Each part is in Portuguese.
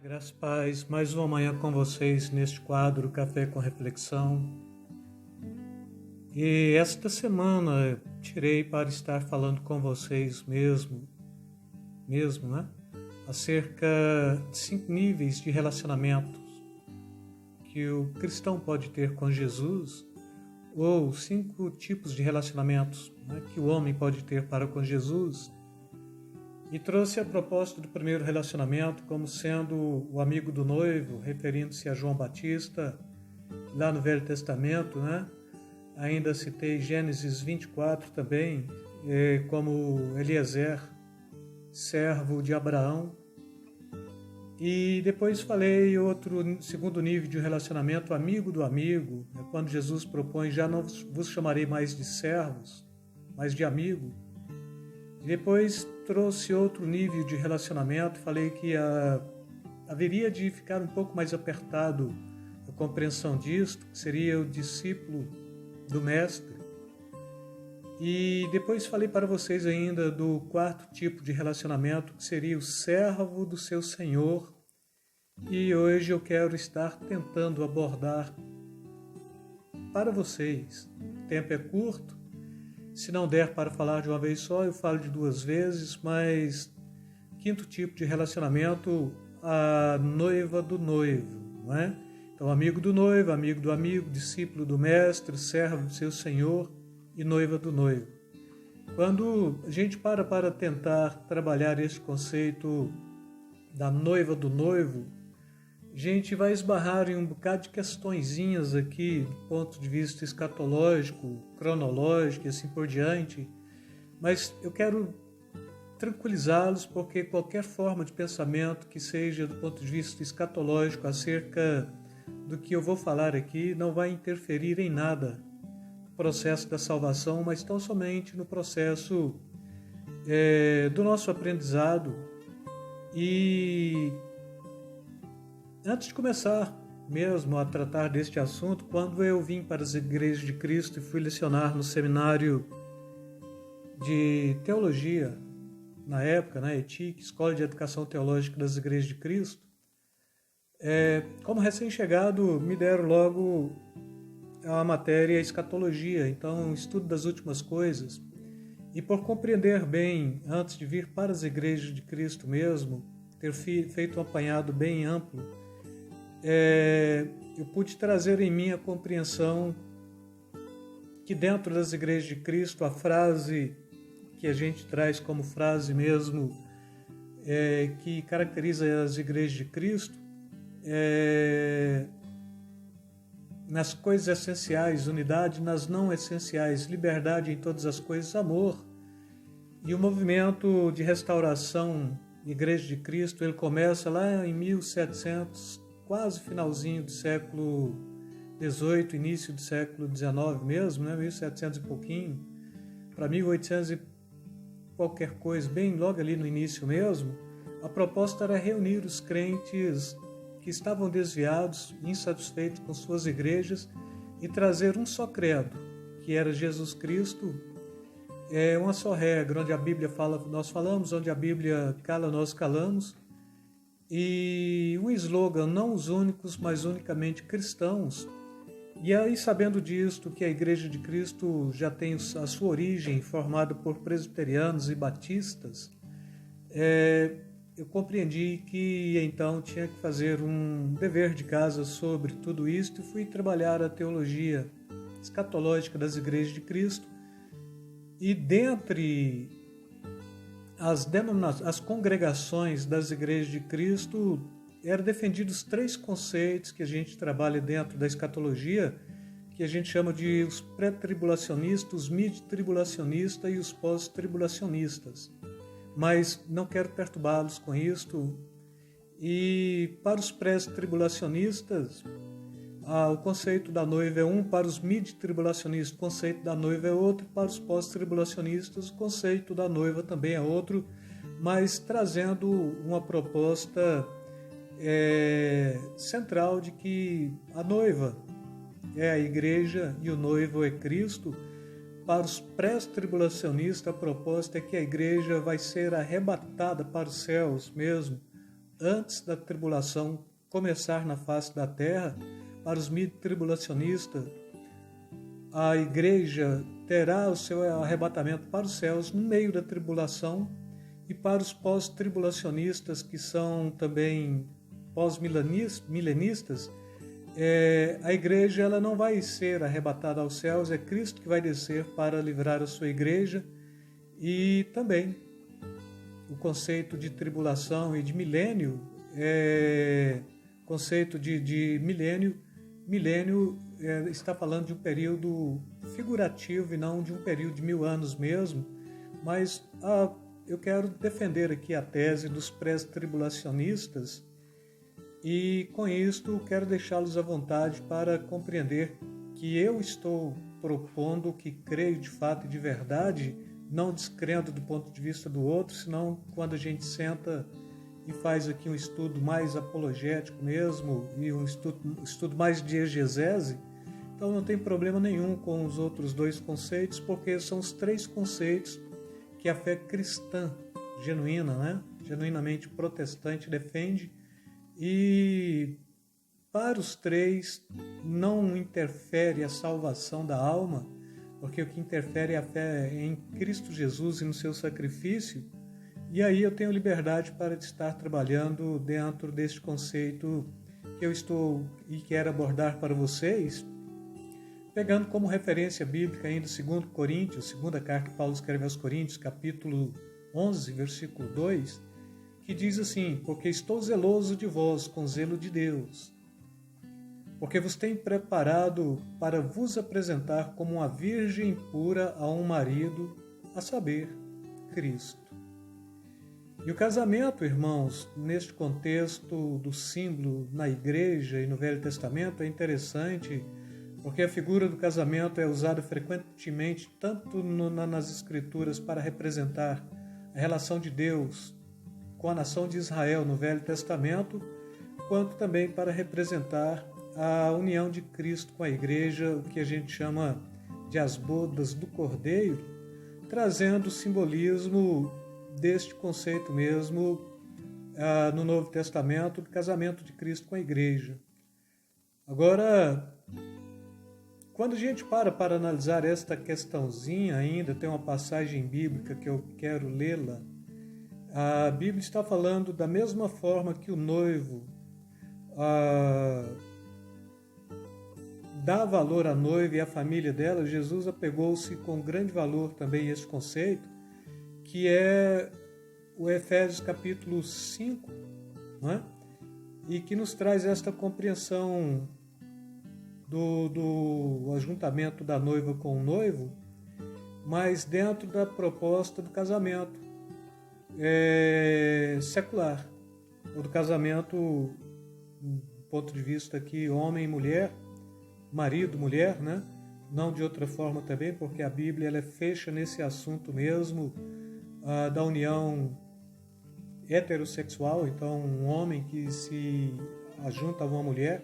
Graças a paz, mais uma manhã com vocês neste quadro Café com Reflexão. E esta semana tirei para estar falando com vocês mesmo, né? Acerca de 5 níveis de relacionamentos que o cristão pode ter com Jesus, ou 5 tipos de relacionamentos, né, que o homem pode ter para com Jesus. E trouxe a proposta do primeiro relacionamento como sendo o amigo do noivo, referindo-se a João Batista, lá no Velho Testamento, né? Ainda citei Gênesis 24 também, como Eliezer, servo de Abraão. E depois falei outro segundo nível de relacionamento, amigo do amigo, quando Jesus propõe, já não vos chamarei mais de servos, mas de amigo. E depois trouxe outro nível de relacionamento, falei que haveria de ficar um pouco mais apertado a compreensão disto, que seria o discípulo do mestre. E depois falei para vocês ainda do 4º tipo de relacionamento, que seria o servo do seu Senhor. E hoje eu quero estar tentando abordar para vocês. O tempo é curto. Se não der para falar de uma vez só, eu falo de 2 vezes, mas 5º tipo de relacionamento, a noiva do noivo, não é? Então, amigo do noivo, amigo do amigo, discípulo do mestre, servo do seu senhor e noiva do noivo. Quando a gente para tentar trabalhar esse conceito da noiva do noivo, a gente vai esbarrar em um bocado de questõezinhas aqui, do ponto de vista escatológico, cronológico e assim por diante, mas eu quero tranquilizá-los porque qualquer forma de pensamento que seja do ponto de vista escatológico acerca do que eu vou falar aqui não vai interferir em nada no processo da salvação, mas tão somente no processo do nosso aprendizado. E antes de começar mesmo a tratar deste assunto, quando eu vim para as igrejas de Cristo e fui lecionar no seminário de teologia, na época, na ETIC, Escola de Educação Teológica das Igrejas de Cristo, como recém-chegado, me deram logo a matéria escatologia, então estudo das últimas coisas. E por compreender bem, antes de vir para as igrejas de Cristo mesmo, ter feito um apanhado bem amplo, eu pude trazer em mim a compreensão que dentro das igrejas de Cristo, a frase que a gente traz como frase mesmo, que caracteriza as igrejas de Cristo, nas coisas essenciais, unidade, nas não essenciais, liberdade em todas as coisas, amor. E o movimento de restauração Igreja de Cristo, ele começa lá em 1700, quase finalzinho do século XVIII, início do século XIX mesmo, né? 1700 e pouquinho, para 1800 e qualquer coisa, bem logo ali no início mesmo. A proposta era reunir os crentes que estavam desviados, insatisfeitos com suas igrejas, e trazer um só credo, que era Jesus Cristo, uma só regra, onde a Bíblia fala, nós falamos, onde a Bíblia cala, nós calamos. E um slogan, não os únicos, mas unicamente cristãos. E aí, sabendo disto, que a Igreja de Cristo já tem a sua origem formada por presbiterianos e batistas, eu compreendi que então tinha que fazer um dever de casa sobre tudo isto e fui trabalhar a teologia escatológica das Igrejas de Cristo. E dentre as congregações das Igrejas de Cristo, eram defendidos 3 conceitos que a gente trabalha dentro da escatologia, que a gente chama de os pré-tribulacionistas, os mid-tribulacionistas e os pós-tribulacionistas. Mas não quero perturbá-los com isto. E para os pré-tribulacionistas, o conceito da noiva é um, para os mid-tribulacionistas o conceito da noiva é outro, para os pós-tribulacionistas o conceito da noiva também é outro, mas trazendo uma proposta central de que a noiva é a igreja e o noivo é Cristo. Para os pré-tribulacionistas, a proposta é que a igreja vai ser arrebatada para os céus mesmo, antes da tribulação começar na face da terra. Para os mid-tribulacionistas, a igreja terá o seu arrebatamento para os céus no meio da tribulação, e para os pós-tribulacionistas, que são também pós-milenistas, a igreja ela não vai ser arrebatada aos céus, é Cristo que vai descer para livrar a sua igreja. E também o conceito de tribulação e de milênio, conceito de milênio está falando de um período figurativo e não de um período de 1000 anos mesmo, mas eu quero defender aqui a tese dos pré-tribulacionistas, e com isto quero deixá-los à vontade para compreender que eu estou propondo o que creio de fato e de verdade, não descrendo do ponto de vista do outro, senão quando a gente senta e faz aqui um estudo mais apologético mesmo, e um estudo mais de exegese, então não tem problema nenhum com os outros dois conceitos, porque são os três conceitos que a fé cristã genuína, né? Genuinamente protestante defende, e para os três não interfere a salvação da alma, porque o que interfere é a fé em Cristo Jesus e no seu sacrifício. E aí eu tenho liberdade para estar trabalhando dentro deste conceito que eu estou e quero abordar para vocês, pegando como referência bíblica ainda 2 Coríntios, segunda carta que Paulo escreve aos Coríntios, capítulo 11, versículo 2, que diz assim: porque estou zeloso de vós com zelo de Deus, porque vos tenho preparado para vos apresentar como uma virgem pura a um marido, a saber, Cristo. E o casamento, irmãos, neste contexto do símbolo na igreja e no Velho Testamento, é interessante, porque a figura do casamento é usada frequentemente tanto nas Escrituras para representar a relação de Deus com a nação de Israel no Velho Testamento, quanto também para representar a união de Cristo com a igreja, o que a gente chama de as bodas do Cordeiro, trazendo o simbolismo deste conceito mesmo no Novo Testamento, do casamento de Cristo com a igreja. Agora, quando a gente para analisar esta questãozinha ainda, tem uma passagem bíblica que eu quero lê-la. A Bíblia está falando da mesma forma que o noivo dá valor à noiva e à família dela. Jesus apegou-se com grande valor também a esse conceito, que é o Efésios capítulo 5, não é? E que nos traz esta compreensão do ajuntamento da noiva com o noivo, mas dentro da proposta do casamento secular, ou do casamento do ponto de vista aqui homem e mulher, marido, mulher, né? Não de outra forma também, porque a Bíblia ela fecha nesse assunto mesmo da união heterossexual, então um homem que se ajunta a uma mulher.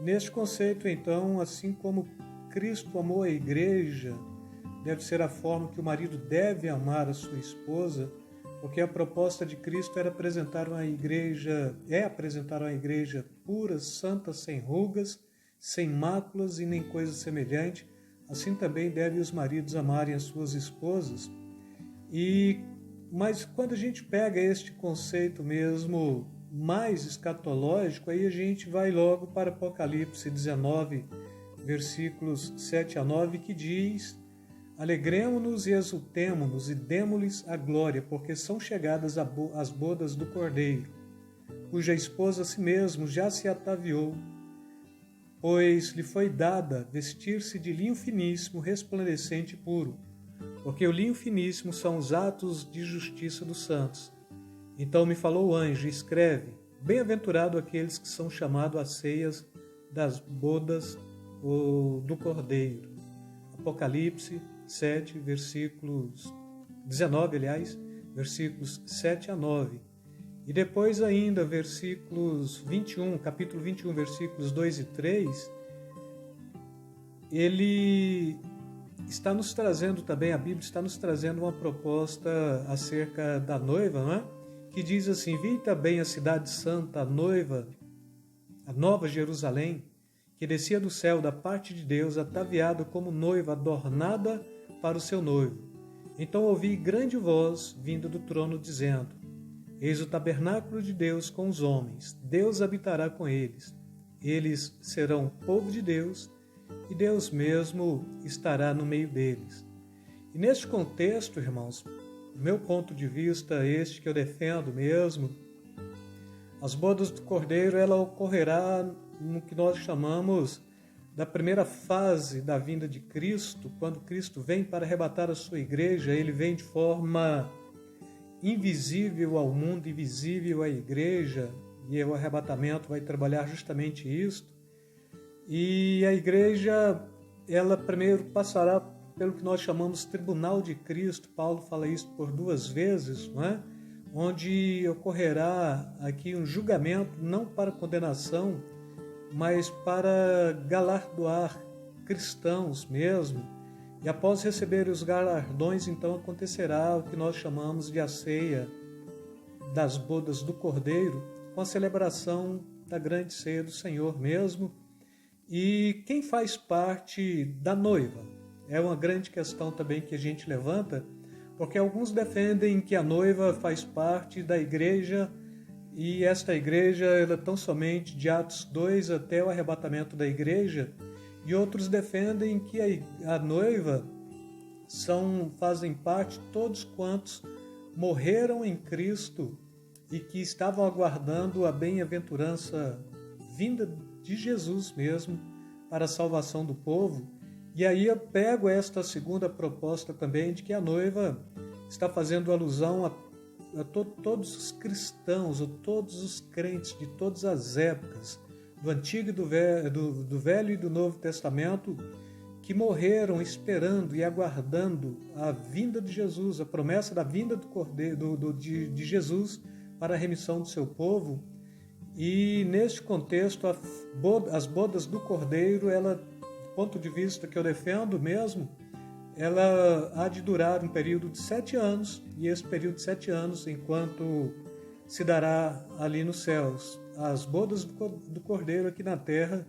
Neste conceito, então, assim como Cristo amou a igreja, deve ser a forma que o marido deve amar a sua esposa, porque a proposta de Cristo era apresentar uma igreja pura, santa, sem rugas, sem máculas e nem coisa semelhante. Assim também devem os maridos amarem as suas esposas. Mas quando a gente pega este conceito mesmo mais escatológico, aí a gente vai logo para Apocalipse 19, versículos 7 a 9, que diz: alegremo-nos e exultemo-nos e demo-lhes a glória, porque são chegadas as bodas do Cordeiro, cuja esposa a si mesmo já se ataviou, pois lhe foi dada vestir-se de linho finíssimo, resplandecente e puro, porque o linho finíssimo são os atos de justiça dos santos. Então me falou o anjo: escreve, bem-aventurado aqueles que são chamados às ceias das bodas do Cordeiro. Apocalipse 7, versículos 19, versículos 7 a 9. E depois ainda, capítulo 21, versículos 2 e 3, ele está nos trazendo também, a Bíblia está nos trazendo uma proposta acerca da noiva, não é? que diz assim: vi também a cidade santa, a noiva, a nova Jerusalém, que descia do céu da parte de Deus, ataviada como noiva adornada para o seu noivo. Então ouvi grande voz vinda do trono, dizendo: eis o tabernáculo de Deus com os homens, Deus habitará com eles. Eles serão povo de Deus, e Deus mesmo estará no meio deles. E neste contexto, irmãos, do meu ponto de vista, este que eu defendo mesmo, as bodas do Cordeiro, ela ocorrerá no que nós chamamos da primeira fase da vinda de Cristo. Quando Cristo vem para arrebatar a sua igreja, ele vem de forma invisível ao mundo, invisível à igreja, e o arrebatamento vai trabalhar justamente isto. E a igreja, ela primeiro passará pelo que nós chamamos tribunal de Cristo. Paulo fala isso por 2 vezes, não é? Onde ocorrerá aqui um julgamento, não para condenação, mas para galardoar cristãos mesmo. E após receber os galardões, então acontecerá o que nós chamamos de a ceia das bodas do Cordeiro, com a celebração da grande ceia do Senhor mesmo. E quem faz parte da noiva? É uma grande questão também que a gente levanta, porque alguns defendem que a noiva faz parte da igreja, e esta igreja ela é tão somente de Atos 2 até o arrebatamento da igreja, e outros defendem que a noiva fazem parte todos quantos morreram em Cristo e que estavam aguardando a bem-aventurança vinda de Jesus mesmo para a salvação do povo. E aí eu pego esta segunda proposta também de que a noiva está fazendo alusão a todos os cristãos, ou todos os crentes de todas as épocas, do Antigo e do Velho e do Novo Testamento, que morreram esperando e aguardando a vinda de Jesus, a promessa da vinda do Cordeiro, de Jesus para a remissão do seu povo. E neste contexto, as bodas do Cordeiro, ela, do ponto de vista que eu defendo mesmo, ela há de durar um período de 7 anos, e esse período de 7 anos, enquanto se dará ali nos céus as bodas do Cordeiro aqui na terra,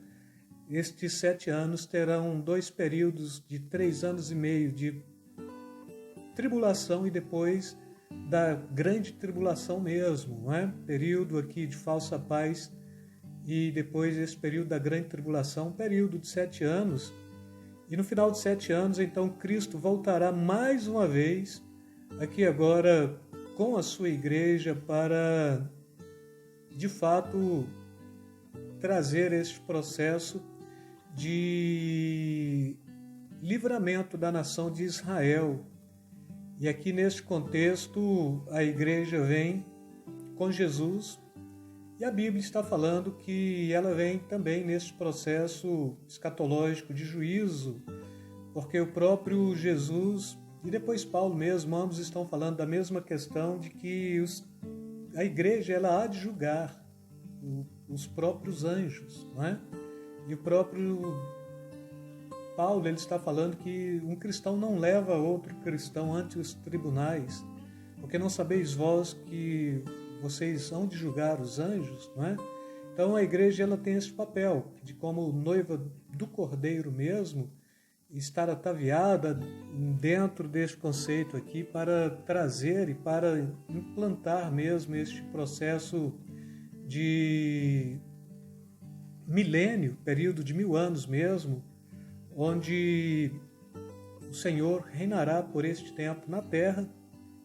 estes 7 anos terão 2 períodos de 3 anos e meio de tribulação e depois da grande tribulação mesmo, não é? Período aqui de falsa paz e depois esse período da grande tribulação, um período de 7 anos. E no final de 7 anos, então, Cristo voltará mais uma vez aqui agora com a sua igreja para, de fato, trazer este processo de livramento da nação de Israel. E aqui neste contexto a igreja vem com Jesus, e a Bíblia está falando que ela vem também nesse processo escatológico de juízo, porque o próprio Jesus e depois Paulo mesmo, ambos estão falando da mesma questão de que a igreja ela há de julgar os próprios anjos, não é? E o próprio Paulo ele está falando que um cristão não leva outro cristão ante os tribunais, porque não sabeis vós que vocês hão de julgar os anjos, não é? Então a igreja ela tem esse papel de, como noiva do Cordeiro mesmo, estar ataviada dentro deste conceito aqui para trazer e para implantar mesmo este processo de milênio, período de 1000 anos mesmo, onde o Senhor reinará por este tempo na terra.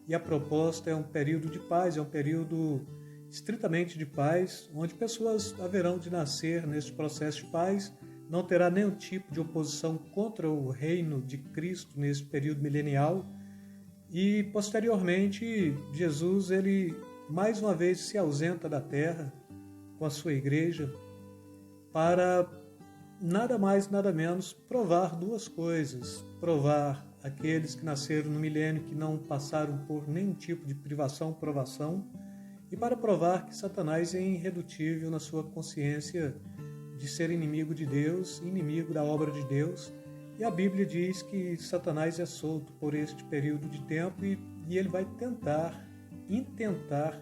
E a proposta é um período de paz, é um período estritamente de paz, onde pessoas haverão de nascer neste processo de paz, não terá nenhum tipo de oposição contra o reino de Cristo nesse período milenial. E posteriormente, Jesus, ele mais uma vez se ausenta da terra com a sua igreja para nada mais, nada menos provar 2 coisas. Provar aqueles que nasceram no milênio, que não passaram por nenhum tipo de privação, provação, e para provar que Satanás é irredutível na sua consciência de ser inimigo de Deus, inimigo da obra de Deus. E a Bíblia diz que Satanás é solto por este período de tempo e ele vai intentar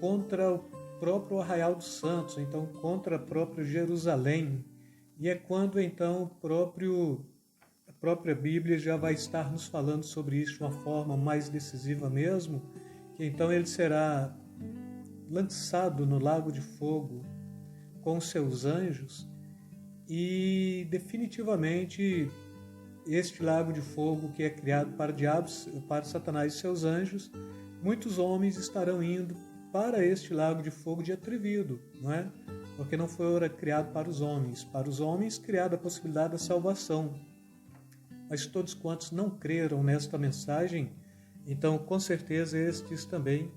contra o próprio Arraial dos Santos, então contra a própria Jerusalém. E é quando então a própria Bíblia já vai estar nos falando sobre isso de uma forma mais decisiva mesmo, que então ele será lançado no lago de fogo com seus anjos, e definitivamente este lago de fogo que é criado para diabos, para Satanás e seus anjos, muitos homens estarão indo para este lago de fogo de atrevido, não é? Porque não foi criado para os homens. Para os homens, criada a possibilidade da salvação. Mas todos quantos não creram nesta mensagem, então com certeza estes também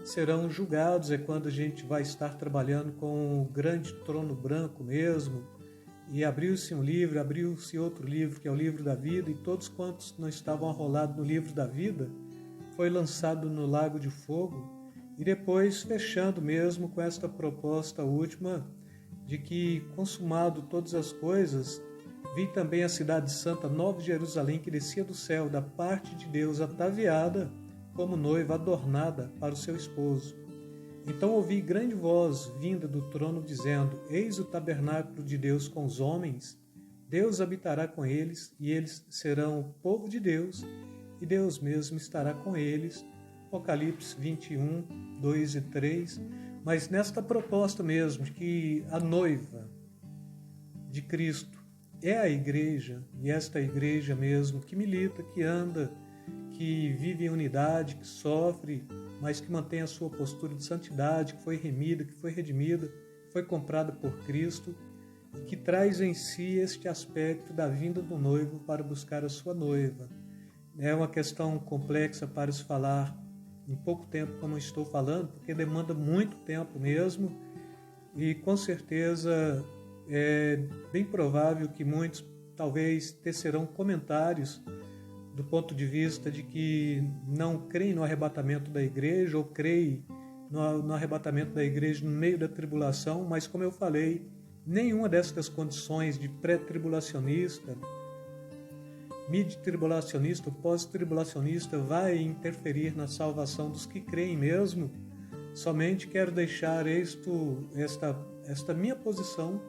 serão julgados. É quando a gente vai estar trabalhando com o grande trono branco mesmo, e abriu-se um livro, abriu-se outro livro, que é o livro da vida, e todos quantos não estavam arrolados no livro da vida, foi lançado no lago de fogo, e depois fechando mesmo com esta proposta última, de que, consumado todas as coisas, vi também a cidade santa, Nova Jerusalém, que descia do céu, da parte de Deus, ataviada como noiva adornada para o seu esposo. Então ouvi grande voz vinda do trono, dizendo: Eis o tabernáculo de Deus com os homens, Deus habitará com eles, e eles serão o povo de Deus, e Deus mesmo estará com eles. Apocalipse 21, 2 e 3. Mas nesta proposta mesmo, de que a noiva de Cristo é a igreja, e esta igreja mesmo que milita, que anda, que vive em unidade, que sofre, mas que mantém a sua postura de santidade, que foi remida, que foi redimida, foi comprada por Cristo, e que traz em si este aspecto da vinda do noivo para buscar a sua noiva. É uma questão complexa para se falar em pouco tempo, como estou falando, porque demanda muito tempo mesmo, e com certeza é bem provável que muitos talvez tecerão comentários do ponto de vista de que não creem no arrebatamento da igreja, ou creem no arrebatamento da igreja no meio da tribulação, mas como eu falei, nenhuma destas condições de pré-tribulacionista, mid-tribulacionista, pós-tribulacionista vai interferir na salvação dos que creem mesmo. Somente quero deixar esta minha posição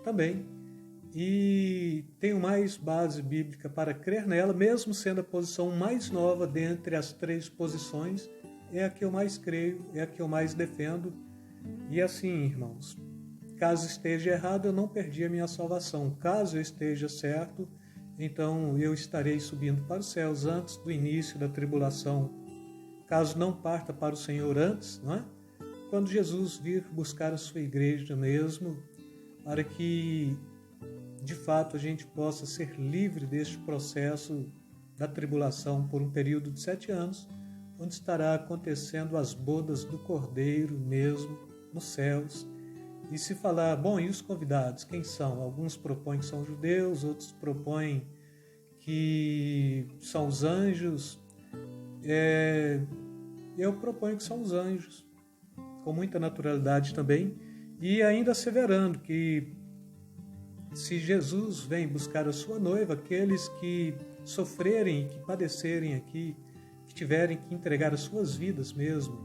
também, e tenho mais base bíblica para crer nela, mesmo sendo a posição mais nova dentre as três posições, é a que eu mais creio, é a que eu mais defendo. E assim, irmãos, caso esteja errado, eu não perdi a minha salvação. Caso eu esteja certo, então eu estarei subindo para os céus antes do início da tribulação. Caso não parta para o Senhor antes, não é? Quando Jesus vir buscar a sua igreja mesmo, para que de fato a gente possa ser livre deste processo da tribulação por um período de 7 anos, onde estará acontecendo as bodas do Cordeiro mesmo nos céus. E se falar, bom, e os convidados, quem são? Alguns propõem que são judeus, outros propõem que são os anjos. Eu proponho que são os anjos, com muita naturalidade também, e ainda asseverando que se Jesus vem buscar a sua noiva, aqueles que sofrerem, que padecerem aqui, que tiverem que entregar as suas vidas mesmo,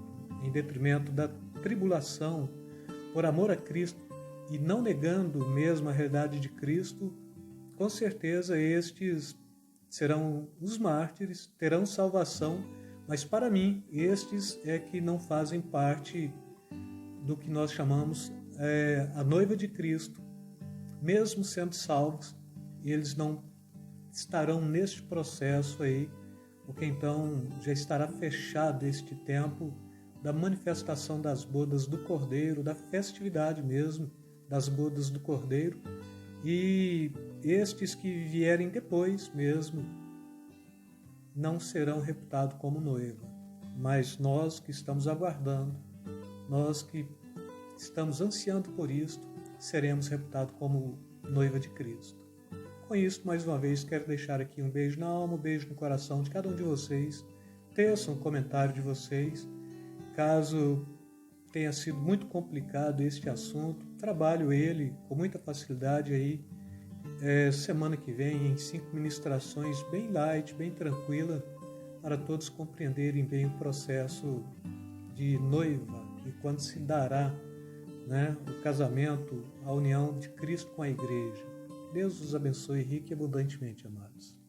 em detrimento da tribulação, por amor a Cristo, e não negando mesmo a realidade de Cristo, com certeza estes serão os mártires, terão salvação, mas para mim, estes é que não fazem parte do que nós chamamos a noiva de Cristo. Mesmo sendo salvos, eles não estarão neste processo aí, porque então já estará fechado este tempo da manifestação das bodas do Cordeiro, da festividade mesmo das bodas do Cordeiro, e estes que vierem depois mesmo não serão reputados como noiva, mas nós que estamos aguardando, nós que estamos ansiando por isto, seremos reputados como noiva de Cristo. Com isso, mais uma vez, quero deixar aqui um beijo na alma, um beijo no coração de cada um de vocês. Teçam um comentário de vocês. Caso tenha sido muito complicado este assunto, trabalho ele com muita facilidade aí. Semana que vem, em 5 ministrações bem light, bem tranquila, para todos compreenderem bem o processo de noiva e quando se dará, né, o casamento, a união de Cristo com a igreja. Deus os abençoe rica e abundantemente, amados.